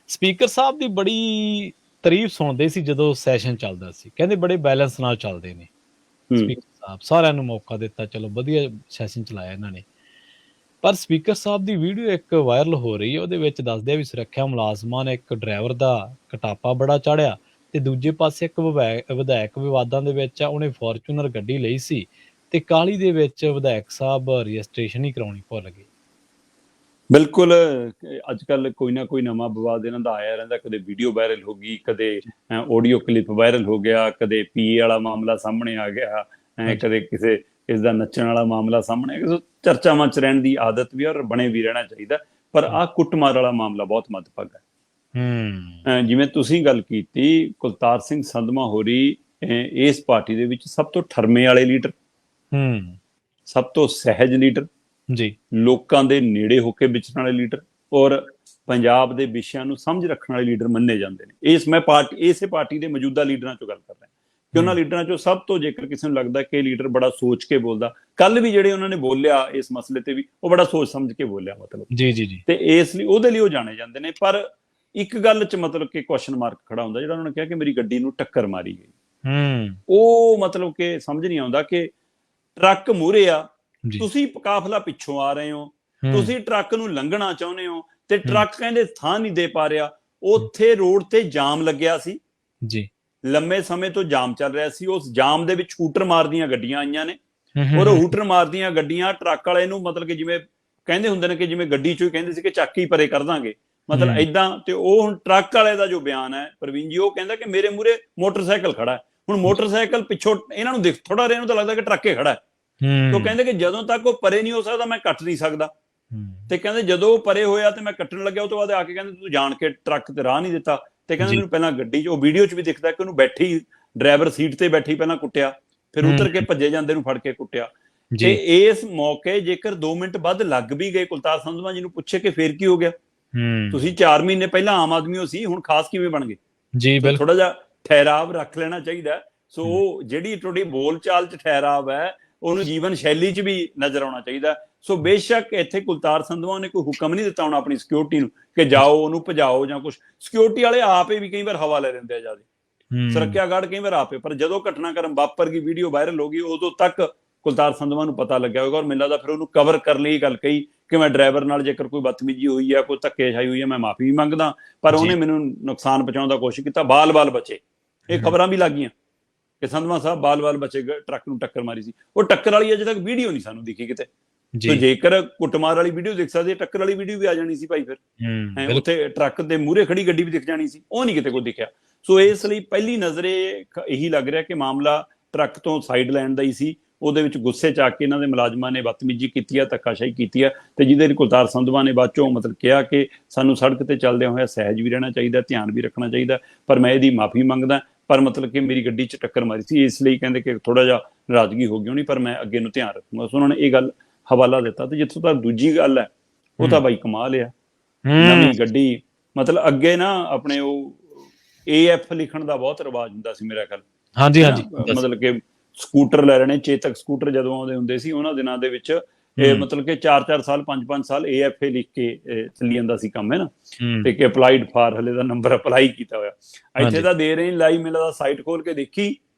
Speaker ਸਾਹਿਬ ਦੀ ਬੜੀ ਤਾਰੀਫ਼ ਸੁਣਦੇ ਸੀ ਜਦੋਂ ਸੈਸ਼ਨ ਚੱਲਦਾ ਸੀ, ਕਹਿੰਦੇ ਬੜੇ ਬੈਲੈਂਸ ਨਾਲ ਚੱਲਦੇ ਨੇ ਸਪੀਕਰ ਸਾਹਿਬ, ਸਾਰਿਆਂ ਨੂੰ ਮੌਕਾ ਦਿੱਤਾ, ਚਲੋ ਵਧੀਆ ਸੈਸ਼ਨ ਚਲਾਇਆ ਇਹਨਾਂ ਨੇ। ਪਰ ਸਪੀਕਰ ਸਾਹਿਬ ਦੀ ਵੀਡੀਓ ਇੱਕ ਵਾਇਰਲ ਹੋ ਰਹੀ ਹੈ, ਉਹਦੇ ਵਿੱਚ ਦੱਸਦੇ ਆ ਵੀ ਸੁਰੱਖਿਆ ਮੁਲਾਜ਼ਮਾਂ ਨੇ ਇੱਕ ਡਰਾਈਵਰ ਦਾ ਕਟਾਪਾ ਬੜਾ ਚਾੜਿਆ, ਤੇ ਦੂਜੇ ਪਾਸੇ ਇੱਕ ਵਿਧਾਇਕ ਵਿਵਾਦਾਂ ਦੇ ਵਿੱਚ ਆ, ਉਹਨੇ ਫੋਰਚੂਨਰ ਗੱਡੀ ਲਈ ਸੀ ਤੇ ਕਾਹਲੀ ਦੇ ਵਿੱਚ ਵਿਧਾਇਕ ਸਾਹਿਬ ਰਜਿਸਟ੍ਰੇਸ਼ਨ ਹੀ ਕਰਾਉਣੀ ਭੁੱਲ ਗਏ। ਬਿਲਕੁਲ, ਅੱਜ ਕੱਲ ਕੋਈ ਨਾ ਕੋਈ ਨਵਾਂ ਵਿਵਾਦ ਇਹਨਾਂ ਦਾ ਆਇਆ ਰਹਿੰਦਾ, ਕਦੇ ਵੀਡੀਓ ਵਾਇਰਲ ਹੋ ਗਈ, ਕਦੇ ਆਡੀਓ ਕਲਿੱਪ ਵਾਇਰਲ ਹੋ ਗਿਆ, ਕਦੇ ਪੀਏ ਵਾਲਾ ਮਾਮਲਾ ਸਾਹਮਣੇ ਆ ਗਿਆ, ਕਦੇ ਕਿਸੇ ਇਸ ਦਾ ਨੱਚਣ ਵਾਲਾ ਮਾਮਲਾ ਸਾਹਮਣੇ, ਚਰਚਾਵਾਂ 'ਚ ਰਹਿਣ ਦੀ ਆਦਤ ਵੀ ਔਰ ਬਣੇ ਵੀ ਰਹਿਣਾ ਚਾਹੀਦਾ। ਪਰ ਆਹ ਕੁੱਟਮਾਰ ਵਾਲਾ ਮਾਮਲਾ ਬਹੁਤ ਮੰਦਭਾਗਾ ਹੈ। ਜਿਵੇਂ ਤੁਸੀਂ ਗੱਲ ਕੀਤੀ, ਕੁਲਤਾਰ ਸਿੰਘ ਸੰਧਵਾਂ ਹੋਰੀ ਇਸ ਪਾਰਟੀ ਦੇ ਵਿੱਚ ਸਭ ਤੋਂ ਠਰਮੇ ਵਾਲੇ ਲੀਡਰ, ਸਭ ਤੋਂ ਸਹਿਜ ਲੀਡਰ ਜੀ, ਲੋਕਾਂ ਦੇ ਨੇੜੇ ਹੋ ਕੇ ਵਿਚਰਨ ਵਾਲੇ ਲੀਡਰ ਔਰ ਪੰਜਾਬ ਦੇ ਵਿਸ਼ਿਆਂ ਨੂੰ ਸਮਝ ਰੱਖਣ ਵਾਲੇ ਲੀਡਰ ਮੰਨੇ ਜਾਂਦੇ ਨੇ। ਮੈਂ ਇਸੇ ਪਾਰਟੀ ਦੇ ਮੌਜੂਦਾ ਲੀਡਰਾਂ ਚੋਂ ਗੱਲ ਕਰ ਰਿਹਾ ਕਿ ਉਹਨਾਂ ਲੀਡਰਾਂ ਚੋਂ ਸਭ ਤੋਂ, ਜੇਕਰ ਕਿਸੇ ਨੂੰ ਲੱਗਦਾ ਕਿ ਲੀਡਰ ਬੜਾ ਸੋਚ ਕੇ ਬੋਲਦਾ, ਕੱਲ ਵੀ ਜਿਹੜੇ ਉਹਨਾਂ ਨੇ ਬੋਲਿਆ ਇਸ ਮਸਲੇ ਤੇ ਵੀ ਉਹ ਬੜਾ ਸੋਚ ਸਮਝ ਕੇ ਬੋਲਿਆ, ਮਤਲਬ ਜੀ ਜੀ ਜੀ, ਤੇ ਇਸ ਲਈ ਉਹਦੇ ਲਈ ਉਹ ਜਾਣੇ ਜਾਂਦੇ ਨੇ। ਪਰ ਇੱਕ ਗੱਲ 'ਚ ਮਤਲਬ ਕਿ ਕੁਐਸਚਨ ਮਾਰਕ ਖੜਾ ਹੁੰਦਾ, ਜਿਹੜਾ ਉਹਨਾਂ ਨੇ ਕਿਹਾ ਕਿ ਮੇਰੀ ਗੱਡੀ ਨੂੰ ਟੱਕਰ ਮਾਰੀ ਗਈ। ਉਹ ਮਤਲਬ ਕਿ ਸਮਝ ਨਹੀਂ ਆਉਂਦਾ ਕਿ ਟਰੱਕ ਮੂਹਰੇ ਆ, ਤੁਸੀਂ ਕਾਫਲਾ ਪਿੱਛੋਂ ਆ ਰਹੇ ਹੋ, ਤੁਸੀਂ ਟਰੱਕ ਨੂੰ ਲੰਘਣਾ ਚਾਹੁੰਦੇ ਹੋ ਤੇ ਟਰੱਕ ਕਹਿੰਦੇ ਥਾਂ ਨਹੀਂ ਦੇ ਪਾ ਰਿਹਾ। ਉੱਥੇ ਰੋਡ ਤੇ ਜਾਮ ਲੱਗਿਆ ਸੀ ਜੀ, ਲੰਮੇ ਸਮੇਂ ਤੋਂ ਜਾਮ ਚੱਲ ਰਿਹਾ ਸੀ। ਉਸ ਜਾਮ ਦੇ ਵਿੱਚ ਹੂਟਰ ਮਾਰਦੀਆਂ ਗੱਡੀਆਂ ਆਈਆਂ ਨੇ ਔਰ ਹੂਟਰ ਮਾਰਦੀਆਂ ਗੱਡੀਆਂ ਟਰੱਕ ਵਾਲੇ ਨੂੰ, ਮਤਲਬ ਕਿ ਜਿਵੇਂ ਕਹਿੰਦੇ ਹੁੰਦੇ ਨੇ ਕਿ ਜਿਵੇਂ ਗੱਡੀ ਚੋਂ ਹੀ ਕਹਿੰਦੇ ਸੀ ਕਿ ਚੱਕ ਹੀ ਪਰੇ ਕਰ ਦਾਂਗੇ, ਮਤਲਬ ਏਦਾਂ। ਤੇ ਉਹ ਹੁਣ ਟਰੱਕ ਵਾਲੇ ਦਾ ਜੋ ਬਿਆਨ ਹੈ ਪ੍ਰਵੀਨ ਜੀ, ਉਹ ਕਹਿੰਦਾ ਕਿ ਮੇਰੇ ਮੂਹਰੇ ਮੋਟਰਸਾਈਕਲ ਖੜਾ ਹੈ। ਹੁਣ ਮੋਟਰਸਾਈਕਲ ਪਿੱਛੋਂ ਇਹਨਾਂ ਨੂੰ ਦਿਖ ਥੋੜਾ ਰਿਹਾ, ਇਹਨੂੰ ਤਾਂ ਲੱਗਦਾ ਕਿ ਟਰੱਕ ਹੀ ਖੜਾ ਹੈ। तो कहते कि जदों तक वो परे नहीं हो सकता मैं कट नहीं सकता, ਤੇ ਕਹਿੰਦੇ ਜਦੋਂ ਉਹ ਪਰੇ ਹੋਇਆ ਤੇ ਮੈਂ ਕੱਟਣ ਲੱਗਿਆ, ਉਹ ਤੋਂ ਬਾਅਦ ਆ ਕੇ ਕਹਿੰਦੇ ਤੂੰ ਜਾਣ ਕੇ ਟਰੱਕ ਤੇ ਰਾਹ ਨਹੀਂ ਦਿੱਤਾ। ਤੇ ਕਹਿੰਦੇ ਮੈਨੂੰ ਪਹਿਲਾਂ ਗੱਡੀ 'ਚ, ਉਹ ਵੀਡੀਓ 'ਚ ਵੀ ਦਿਖਦਾ ਕਿ ਉਹਨੂੰ ਬੈਠੀ ਡਰਾਈਵਰ ਸੀਟ ਤੇ ਬੈਠੀ ਪਹਿਲਾਂ ਕੁੱਟਿਆ, ਫਿਰ ਉਤਰ ਕੇ ਭੱਜੇ ਜਾਂਦੇ ਨੂੰ ਫੜ ਕੇ ਕੁੱਟਿਆ। ਤੇ ਇਸ ਮੌਕੇ ਜੇਕਰ 2 ਮਿੰਟ ਵੱਧ ਲੱਗ ਵੀ ਗਏ, ਕੁਲਤਾਰ ਸੰਧਵਾਂ ਜੀ ਨੂੰ ਪੁੱਛੇ ਕਿ ਫੇਰ ਕੀ ਹੋ ਗਿਆ, ਤੁਸੀਂ 4 ਮਹੀਨੇ ਪਹਿਲਾਂ ਆਮ ਆਦਮੀ ਹੋ ਸੀ, ਹੁਣ ਖਾਸ ਕਿਵੇਂ ਬਣ ਗਏ ਜੀ? ਥੋੜਾ ਜਿਹਾ ਠਹਿਰਾਵ ਰੱਖ ਲੈਣਾ ਚਾਹੀਦਾ। ਸੋ ਜਿਹੜੀ ਤੁਹਾਡੀ ਬੋਲ ਚਾਲ 'ਚ ਠਹਿਰਾਵ ਹੈ, ਉਹਨੂੰ ਜੀਵਨ ਸ਼ੈਲੀ 'ਚ ਵੀ ਨਜ਼ਰ ਆਉਣਾ ਚਾਹੀਦਾ। ਸੋ ਬੇਸ਼ੱਕ ਇੱਥੇ ਕੁਲਤਾਰ ਸੰਧਵਾਂ ਨੇ ਕੋਈ ਹੁਕਮ ਨਹੀਂ ਦਿੱਤਾ ਹੋਣਾ ਆਪਣੀ ਸਿਕਿਉਰਿਟੀ ਨੂੰ ਕਿ ਜਾਓ ਉਹਨੂੰ ਭਜਾਓ ਜਾਂ ਕੁਛ। ਸਿਕਿਉਰਿਟੀ ਵਾਲੇ ਆਪੇ ਵੀ ਕਈ ਵਾਰ ਹਵਾ ਲੈ ਲੈਂਦੇ ਆ ਜਿਆਦਾ, ਸੁਰੱਖਿਆ ਗਾਰਡ ਕਈ ਵਾਰ ਆਪੇ। ਪਰ ਜਦੋਂ ਘਟਨਾਕ੍ਰਮ ਵਾਪਰ ਗਈ, ਵੀਡੀਓ ਵਾਇਰਲ ਹੋ ਗਈ, ਉਦੋਂ ਤੱਕ ਕੁਲਤਾਰ ਸੰਧਵਾਂ ਨੂੰ ਪਤਾ ਲੱਗਿਆ ਹੋਵੇਗਾ। ਔਰ ਮੈਨੂੰ ਲੱਗਦਾ ਫਿਰ ਉਹਨੂੰ ਕਵਰ ਕਰਨ ਲਈ ਗੱਲ ਕਹੀ ਕਿ ਮੈਂ ਡਰਾਈਵਰ ਨਾਲ ਜੇਕਰ ਕੋਈ ਬਦਤਮੀਜੀ ਹੋਈ ਹੈ, ਕੋਈ ਧੱਕੇਸ਼ਾਹੀ ਹੋਈ ਹੈ, ਮੈਂ ਮਾਫੀ ਵੀ ਮੰਗਦਾ, ਪਰ ਉਹਨੇ ਮੈਨੂੰ ਨੁਕਸਾਨ ਪਹੁੰਚਾਉਣ ਦਾ ਕੋਸ਼ਿਸ਼ ਕੀਤਾ, ਬਾਲ-ਬਾਲ ਬਚੇ। ਇਹ ਖਬਰਾਂ ਵੀ ਲੱਗ ਗਈਆਂ ਕਿ ਸੰਧਵਾਂ ਸਾਹਿਬ ਬਾਲ-ਬਾਲ ਬਚੇ, ਟਰੱਕ ਨੂੰ ਟੱਕਰ ਮਾਰੀ ਸੀ। ਉਹ ਟੱਕਰ ਵਾਲੀ ਅਜੇ ਤੱਕ ਵੀਡੀਓ ਨਹੀਂ ਸਾਨੂੰ ਦਿਖੀ ਕਿਤੇ। ਤੇ ਜੇਕਰ ਕੁੱਟਮਾਰ ਵਾਲੀ ਵੀਡੀਓ ਦਿਖ ਸਕਦੀ, ਟੱਕਰ ਵਾਲੀ ਵੀਡੀਓ ਵੀ ਆ ਜਾਣੀ ਸੀ ਭਾਈ, ਫਿਰ ਉੱਥੇ ਟਰੱਕ ਦੇ ਮੂਹਰੇ ਖੜੀ ਗੱਡੀ ਵੀ ਦਿਖ ਜਾਣੀ ਸੀ, ਉਹ ਨਹੀਂ ਕਿਤੇ ਕੋਈ ਦਿਖਿਆ। ਸੋ ਇਸ ਲਈ ਪਹਿਲੀ ਨਜ਼ਰੇ ਇਹੀ ਲੱਗ ਰਿਹਾ ਕਿ ਮਾਮਲਾ ਟਰੱਕ ਤੋਂ ਸਾਈਡ ਲੈਣ ਦਾ ਹੀ ਸੀ। ਉਹਦੇ ਵਿੱਚ ਗੁੱਸੇ 'ਚ ਆ ਕੇ ਇਹਨਾਂ ਦੇ ਮੁਲਾਜ਼ਮਾਂ ਨੇ ਬਦਤਮੀਜੀ ਕੀਤੀ ਹੈ, ਧੱਕਾਸ਼ਾਹੀ ਕੀਤੀ ਹੈ, ਤੇ ਜਿਹਦੇ ਲਈ ਕੁਲਤਾਰ ਸੰਧਵਾਂ ਨੇ ਬਾਅਦ ਚੋਂ ਮਤਲਬ ਕਿਹਾ ਕਿ ਸਾਨੂੰ ਸੜਕ ਤੇ ਚੱਲਦਿਆਂ ਹੋਇਆ ਸਹਿਜ ਵੀ ਰਹਿਣਾ ਚਾਹੀਦਾ, ਧਿਆਨ ਵੀ ਰੱਖਣਾ ਚਾਹੀਦਾ, ਪਰ ਮੈਂ ਇਹਦੀ ਮਾਫੀ ਮੰਗਦਾ। ਪਰ ਮਤਲਬ ਕਿ ਮੇਰੀ ਗੱਡੀ 'ਚ ਟੱਕਰ ਮਾਰੀ ਸੀ, ਇਸ ਲਈ ਕਹਿੰਦੇ ਕਿ ਥੋੜਾ ਜਿਹਾ ਨਾਰਾਜ਼ਗੀ ਹੋ ਗਈ ਹੋਣੀ, ਪਰ ਮੈਂ ਅੱਗੇ ਨੂੰ ਧਿਆਨ ਰੱਖੂੰਗਾ। ਸੋ ਉਹਨਾਂ ਨੇ ਇਹ ਗੱਲ ਹਵਾਲਾ ਦਿੱਤਾ। ਤੇ ਜਿੱਥੋਂ ਤੱਕ ਦੂਜੀ ਗੱਲ ਹੈ, ਉਹ ਤਾਂ ਬਾਈ ਕਮਾਲ ਆ, ਨਵੀਂ ਗੱਡੀ। ਮਤਲਬ ਅੱਗੇ ਨਾ ਆਪਣੇ ਉਹ AF ਲਿਖਣ ਦਾ ਬਹੁਤ ਰਿਵਾਜ ਹੁੰਦਾ ਸੀ ਮੇਰਾ ਖਿਆਲ, ਹਾਂਜੀ ਹਾਂਜੀ, ਮਤਲਬ ਕਿ ਸਕੂਟਰ ਲੈ ਲੈਣੇ, ਚੇਤਕ ਸਕੂਟਰ ਜਦੋਂ ਆਉਂਦੇ ਹੁੰਦੇ ਸੀ ਉਹਨਾਂ ਦਿਨਾਂ ਦੇ ਵਿੱਚ, ਇਹ ਮਤਲਬ ਕਿ 4-4 ਸਾਲ 5-5 ਸਾਲ AFA ਲਿਖ ਕੇ ਚੱਲੀ ਜਾਂਦਾ ਸੀ ਕੰਮ, ਹੈ ਨਾ। ਤੇ ਕਿ ਅਪਲਾਈਡ ਫਾਰ, ਹਲੇ ਦਾ ਨੰਬਰ ਅਪਲਾਈ ਕੀਤਾ ਹੋਇਆ, ਇੱਥੇ ਤਾਂ ਦੇ ਰਹੇ ਲਾਈ। ਮੇਲਾ ਦਾ ਸਾਈਟ ਖੋਲ ਕੇ ਦੇਖੀ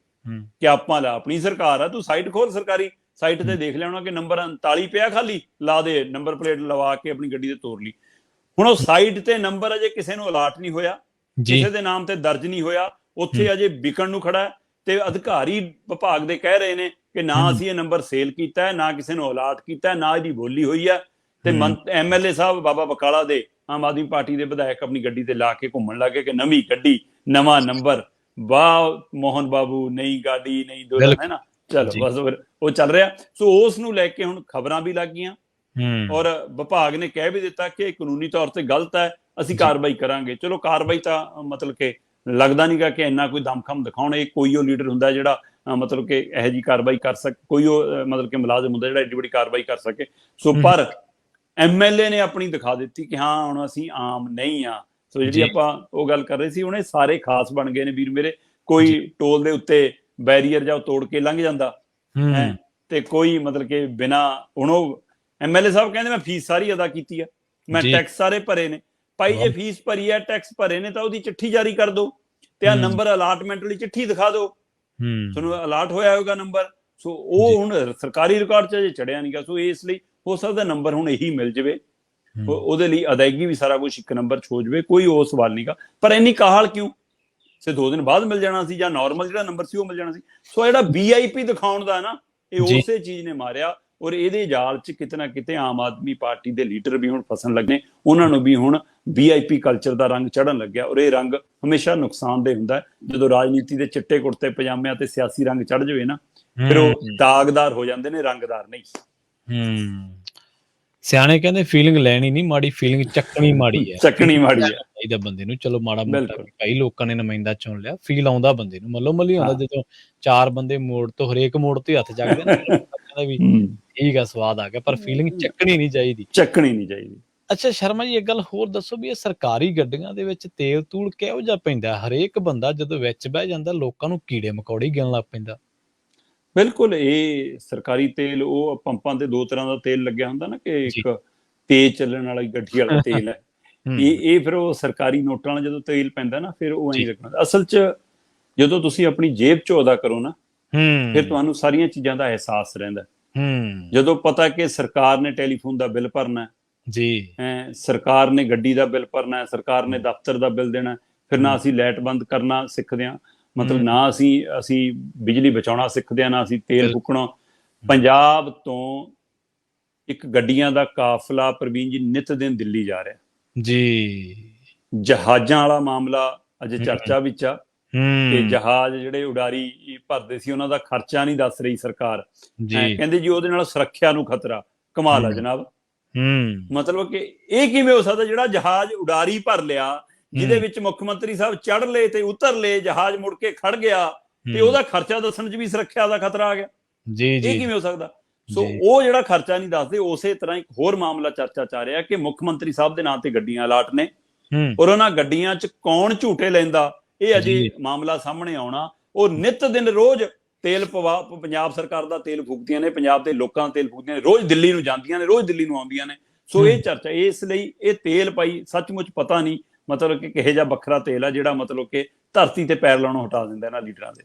ਕਿ ਆਪਾਂ ਲਾ ਆਪਣੀ ਸਰਕਾਰ ਆ, ਤੂੰ ਸਾਈਟ ਖੋਲ ਸਰਕਾਰੀ ਸਾਈਟ ਤੇ ਦੇਖ ਲੈਣਾ ਕਿ ਨੰਬਰ 39 ਪਿਆ, ਖਾਲੀ ਲਾ ਦੇ, ਨੰਬਰ ਪਲੇਟ ਲਵਾ ਕੇ ਆਪਣੀ ਗੱਡੀ ਤੇ ਤੋਰ ਲਈ। ਹੁਣ ਉਹ ਸਾਈਟ ਤੇ ਨੰਬਰ ਅਜੇ ਕਿਸੇ ਨੂੰ ਅਲਾਟ ਨਹੀਂ ਹੋਇਆ, ਕਿਸੇ ਦੇ ਨਾਮ ਤੇ ਦਰਜ ਨਹੀਂ ਹੋਇਆ, ਉੱਥੇ ਅਜੇ ਵਿਕਣ ਨੂੰ ਖੜਾ ਹੈ। ਤੇ ਅਧਿਕਾਰੀ ਵਿਭਾਗ ਦੇ ਕਹਿ ਰਹੇ ਨੇ ਕਿ ਨਾ ਅਸੀਂ ਇਹ ਨੰਬਰ ਸੇਲ ਕੀਤਾ ਹੈ, ਨਾ ਕਿਸੇ ਨੂੰ ਅਲਾਟ ਕੀਤਾ, ਨਾ ਇਹਦੀ ਬੋਲੀ ਹੋਈ ਹੈ। ਤੇ MLA ਸਾਹਿਬ ਬਾਬਾ ਬਕਾਲਾ ਦੇ, ਆਮ ਆਦਮੀ ਪਾਰਟੀ ਦੇ ਵਿਧਾਇਕ, ਆਪਣੀ ਗੱਡੀ ਤੇ ਲਾ ਕੇ ਘੁੰਮਣ ਲੱਗੇ ਕਿ ਨਵੀਂ ਗੱਡੀ, ਨਵਾਂ ਨੰਬਰ, ਵਾਹ ਮੋਹਨ ਬਾਬੂ, ਨਈ ਗਾੜੀ ਨਈ ਦੁਲਹਨ, ਹੈ ਨਾ। ਚਲੋ ਬਸ ਉਹ ਚੱਲ ਰਿਹਾ। ਸੋ ਉਸ ਨੂੰ ਲੈ ਕੇ ਹੁਣ ਖਬਰਾਂ ਵੀ ਲੱਗ ਗਈਆਂ ਔਰ ਵਿਭਾਗ ਨੇ ਕਹਿ ਵੀ ਦਿੱਤਾ ਕਿ ਕਾਨੂੰਨੀ ਤੌਰ ਤੇ ਗਲਤ ਹੈ, ਅਸੀਂ ਕਾਰਵਾਈ ਕਰਾਂਗੇ। ਚਲੋ ਕਾਰਵਾਈ ਤਾਂ ਮਤਲਬ ਕਿ ਲੱਗਦਾ ਨੀ ਗਾ ਕਿ ਇੰਨਾ ਕੋਈ ਦਮਖਮ ਦਿਖਾਉਣ। ਇਹ ਕੋਈ ਉਹ ਲੀਡਰ ਹੁੰਦਾ ਜਿਹੜਾ ਮਤਲਬ ਕਿ ਇਹੋ ਜਿਹੀ ਕਾਰਵਾਈ ਕਰ ਸਕੇ, ਕੋਈ ਉਹ ਮਤਲਬ ਕਿ ਮੁਲਾਜ਼ਮ ਹੁੰਦਾ ਜਿਹੜਾ ਐਡੀ ਵੱਡੀ ਕਾਰਵਾਈ ਕਰ ਸਕੇ। ਸੋ ਪਰ MLA ਨੇ ਆਪਣੀ ਦਿਖਾ ਦਿੱਤੀ ਕਿ ਹਾਂ ਹੁਣ ਅਸੀਂ ਆਮ ਨਹੀਂ ਆ। ਸੋ ਜਿਹੜੀ ਆਪਾਂ ਉਹ ਗੱਲ ਕਰ ਰਹੇ ਸੀ, ਉਹਨੇ ਸਾਰੇ ਖਾਸ ਬਣ ਗਏ ਨੇ ਵੀਰ ਮੇਰੇ। ਕੋਈ ਟੋਲ ਦੇ ਉੱਤੇ ਬੈਰੀਅਰ ਜਾਂ ਤੋੜ ਕੇ ਲੰਘ ਜਾਂਦਾ ਹੈ, ਤੇ ਕੋਈ ਮਤਲਬ ਕਿ ਬਿਨਾਂ, ਹੁਣ ਉਹ MLA ਸਾਹਿਬ ਕਹਿੰਦੇ ਮੈਂ ਫੀਸ ਸਾਰੀ ਅਦਾ ਕੀਤੀ ਆ, ਮੈਂ ਟੈਕਸ ਸਾਰੇ ਭਰੇ ਨੇ, ਭਾਈ ਜੇ ਫੀਸ ਭਰੀ ਹੈ, ਟੈਕਸ ਭਰੇ ਨੇ, ਤਾਂ ਉਹਦੀ ਚਿੱਠੀ ਜਾਰੀ ਕਰ ਦਿਓ ਤੇ ਆ ਨੰਬਰ ਅਲਾਟਮੈਂਟ ਵਾਲੀ ਚਿੱਠੀ ਦਿਖਾ ਦਿਓ, ਤੁਹਾਨੂੰ ਅਲਾਟ ਹੋਇਆ ਹੋਵੇਗਾ ਨੰਬਰ। ਸੋ ਉਹ ਹੁਣ ਸਰਕਾਰੀ ਰਿਕਾਰਡ 'ਚ ਅਜੇ ਚੜਿਆ ਨਹੀਂ ਗਾ। ਸੋ ਇਸ ਲਈ ਹੋ ਸਕਦਾ ਨੰਬਰ ਹੁਣ ਇਹੀ ਮਿਲ ਜਾਵੇ, ਉਹਦੇ ਲਈ ਅਦਾਇਗੀ ਵੀ ਸਾਰਾ ਕੁਝ ਇੱਕ ਨੰਬਰ 'ਚ ਹੋ ਜਾਵੇ, ਕੋਈ ਉਹ ਸਵਾਲ ਨਹੀਂ ਗਾ। ਪਰ ਇੰਨੀ ਕਾਹਲ ਕਿਉਂ? 2 ਦਿਨ ਬਾਅਦ ਮਿਲ ਜਾਣਾ ਸੀ, ਜਾਂ ਨਾਰਮਲ ਜਿਹੜਾ ਨੰਬਰ ਸੀ ਉਹ ਮਿਲ ਜਾਣਾ ਸੀ। ਸੋ ਜਿਹੜਾ VIP ਦਿਖਾਉਣ ਦਾ ਨਾ, ਇਹ ਉਸੇ ਚੀਜ਼ ਨੇ ਮਾਰਿਆ। ਔਰ ਇਹਦੇ ਜਾਲ 'ਚ ਕਿਤੇ ਨਾ ਕਿਤੇ ਆਮ ਆਦਮੀ ਪਾਰਟੀ ਦੇ ਲੀਡਰ ਵੀ ਹੁਣ ਫਸਣ ਲੱਗੇ, ਉਹਨਾਂ ਨੂੰ ਵੀ ਹੁਣ VIP ਕਲਚਰ ਦਾ ਰੰਗ ਚੜ੍ਹਨ ਲੱਗਿਆ। ਔਰ ਇਹ ਰੰਗ ਹਮੇਸ਼ਾ ਨੁਕਸਾਨਦੇਹ ਹੁੰਦਾ। ਜਦੋਂ ਰਾਜਨੀਤੀ ਦੇ ਚਿੱਟੇ ਕੁੜਤੇ ਪਜਾਮਿਆਂ ਤੇ ਸਿਆਸੀ ਰੰਗ ਚੜ੍ਹ ਜਾਵੇ ਨਾ, ਫਿਰ ਉਹ ਦਾਗਦਾਰ ਹੋ ਜਾਂਦੇ ਨੇ, ਰੰਗਦਾਰ ਨਹੀਂ। ਸਿਆਣੇ ਕਹਿੰਦੇ ਫੀਲਿੰਗ ਲੈਣੀ ਨਹੀਂ ਮਾੜੀ, ਫੀਲਿੰਗ ਚੱਕਣੀ ਮਾੜੀ ਹੈ। ਚੱਕਣੀ ਮਾੜੀ ਹੈ ਚਾਹੀਦਾ ਬੰਦੇ ਨੂੰ। ਚਲੋ ਮਾੜਾ ਮੋਟਾ ਕਈ ਲੋਕਾਂ ਨੇ ਨੁਮਾਇੰਦਾ ਚੁਣ ਲਿਆ, ਫੀਲ ਆਉਂਦਾ ਬੰਦੇ ਨੂੰ, ਮੱਲੋ ਮੱਲੀ ਆਉਂਦਾ ਜਦੋਂ 4 ਬੰਦੇ ਮੋੜ ਤੋਂ ਹਰੇਕ ਮੋੜ ਤੇ ਹੱਥ ਚੱਕਦੇ ਨੇ ਵੀ ਠੀਕ ਆ, ਸਵਾਦ ਆ ਗਿਆ। ਪਰ ਫੀਲਿੰਗ ਚੱਕਣੀ ਨਹੀਂ ਚਾਹੀਦੀ, ਚੱਕਣੀ ਨਹੀਂ ਚਾਹੀਦੀ। ਅੱਛਾ ਸ਼ਰਮਾ ਜੀ, ਇੱਕ ਗੱਲ ਹੋਰ ਦੱਸੋ ਵੀ ਇਹ ਸਰਕਾਰੀ ਗੱਡੀਆਂ ਦੇ ਵਿੱਚ ਤੇਲ ਤੂਲ ਕਿਹੋ ਜਿਹਾ ਪੈਂਦਾ? ਹਰੇਕ ਬੰਦਾ ਜਦੋਂ ਵਿੱਚ ਬਹਿ ਜਾਂਦਾ ਲੋਕਾਂ ਨੂੰ ਕੀੜੇ ਮਕੌੜੇ ਗਿਣਨ ਲੱਗ ਪੈਂਦਾ। ਬਿਲਕੁਲ, ਇਹ ਸਰਕਾਰੀ ਤੇਲ, ਉਹ ਪੰਪਾਂ ਤੇ 2 ਤਰ੍ਹਾਂ ਦਾ ਤੇਲ ਲੱਗਿਆ ਹੁੰਦਾ ਨਾ, ਕਿ ਇੱਕ ਤੇਜ਼ ਚੱਲਣ ਵਾਲੀ ਗੱਡੀ ਵਾਲਾ ਤੇਲ ਹੈ, ਇਹ ਫਿਰ ਉਹ ਸਰਕਾਰੀ ਨੋਟਾਂ ਵਾਲਾ ਜਦੋਂ ਤੇਲ ਪੈਂਦਾ ਨਾ, ਫਿਰ ਉਹ ਐਂ ਲੱਗਣਾ। ਅਸਲ 'ਚ ਜਦੋਂ ਤੁਸੀਂ ਆਪਣੀ ਜੇਬ 'ਚੋਂ ਅਦਾ ਕਰੋ ਨਾ, ਫਿਰ ਤੁਹਾਨੂੰ ਸਾਰੀਆਂ ਚੀਜ਼ਾਂ ਦਾ ਅਹਿਸਾਸ ਰਹਿੰਦਾ। ਜਦੋਂ ਪਤਾ ਕਿ ਸਰਕਾਰ ਨੇ ਟੈਲੀਫੋਨ ਦਾ ਬਿੱਲ ਭਰਨਾ ਜੀ, ਸਰਕਾਰ ਨੇ ਗੱਡੀ ਦਾ ਬਿੱਲ ਭਰਨਾ, ਸਰਕਾਰ ਨੇ ਦਫ਼ਤਰ ਦਾ ਬਿੱਲ ਦੇਣਾ, ਫਿਰ ਨਾ ਅਸੀਂ ਲਾਈਟ ਬੰਦ ਕਰਨਾ ਸਿੱਖਦੇ ਹਾਂ, ਮਤਲਬ ਨਾ ਅਸੀਂ ਬਿਜਲੀ ਬਚਾਉਣਾ ਸਿੱਖਦੇ ਹਾਂ, ਨਾ ਅਸੀਂ ਤੇਲ ਫੂਕਣਾ। ਪੰਜਾਬ ਤੋਂ ਇੱਕ ਗੱਡੀਆਂ ਦਾ ਕਾਫਲਾ ਪ੍ਰਵੀਨ ਜੀ ਨਿਤ ਦਿਨ ਦਿੱਲੀ ਜਾ ਰਿਹਾ ਜੀ। ਜਹਾਜ਼ਾਂ ਵਾਲਾ ਮਾਮਲਾ ਅਜੇ ਚਰਚਾ ਵਿੱਚ ਆ ਕਿ ਜਹਾਜ਼ ਜਿਹੜੇ ਉਡਾਰੀ ਭਰਦੇ ਸੀ, ਉਹਨਾਂ ਦਾ ਖਰਚਾ ਨਹੀਂ ਦੱਸ ਰਹੀ ਸਰਕਾਰ, ਕਹਿੰਦੇ ਜੀ ਉਹਦੇ ਨਾਲ ਸੁਰੱਖਿਆ ਨੂੰ ਖਤਰਾ। ਕਮਾਲ ਆ ਜਨਾਬ। ਮਤਲਬ ਕਿ ਇਹ ਕਿਵੇਂ ਹੋ ਸਕਦਾ, ਜਿਹੜਾ ਜਹਾਜ਼ ਉਡਾਰੀ ਭਰ ਲਿਆ, ਜਿਹਦੇ ਵਿੱਚ ਮੁੱਖ ਮੰਤਰੀ ਸਾਹਿਬ ਚੜ੍ਹ ਲਏ ਤੇ ਉਤਰ ਲਏ, ਜਹਾਜ਼ ਮੁੜ ਕੇ ਖੜ ਗਿਆ, ਤੇ ਉਹਦਾ ਖਰਚਾ ਦੱਸਣ 'ਚ ਵੀ ਸੁਰੱਖਿਆ ਦਾ ਖਤਰਾ ਆ ਗਿਆ? ਇਹ ਕਿਵੇਂ ਹੋ ਸਕਦਾ? ਸੋ ਉਹ ਜਿਹੜਾ ਖਰਚਾ ਨਹੀਂ ਦੱਸਦੇ, ਉਸੇ ਤਰ੍ਹਾਂ ਇੱਕ ਹੋਰ ਮਾਮਲਾ ਚਰਚਾ 'ਚ ਆ ਰਿਹਾ ਕਿ ਮੁੱਖ ਮੰਤਰੀ ਸਾਹਿਬ ਦੇ ਨਾਂ ਤੇ ਗੱਡੀਆਂ ਅਲਾਟ ਨੇ, ਔਰ ਉਹਨਾਂ ਗੱਡੀਆਂ 'ਚ ਕੌਣ ਝੂਟੇ ਲੈਂਦਾ, ਇਹ ਅਜੇ ਮਾਮਲਾ ਸਾਹਮਣੇ ਆਉਣਾ। ਉਹ ਨਿਤ ਦਿਨ ਰੋਜ਼ ਤੇਲ ਪੰਜਾਬ ਸਰਕਾਰ ਦਾ ਤੇਲ ਫੂਕਦੀਆਂ ਨੇ, ਪੰਜਾਬ ਦੇ ਲੋਕਾਂ ਦਾ ਤੇਲ ਫੂਕਦੀਆਂ ਨੇ, ਰੋਜ਼ ਦਿੱਲੀ ਨੂੰ ਜਾਂਦੀਆਂ ਨੇ, ਰੋਜ਼ ਦਿੱਲੀ ਨੂੰ ਆਉਂਦੀਆਂ ਨੇ। ਸੋ ਇਹ ਚਰਚਾ, ਇਸ ਲਈ ਇਹ ਤੇਲ ਭਾਈ ਸੱਚਮੁੱਚ ਪਤਾ ਨਹੀਂ ਮਤਲਬ ਕਿ ਕਿਹੋ ਜਿਹਾ ਵੱਖਰਾ ਤੇਲ ਆ ਜਿਹੜਾ ਮਤਲਬ ਕਿ ਧਰਤੀ ਤੇ ਪੈਰ ਲਾਉਣੋਂ ਹਟਾ ਦਿੰਦਾ ਇਹਨਾਂ ਲੀਡਰਾਂ ਦੇ।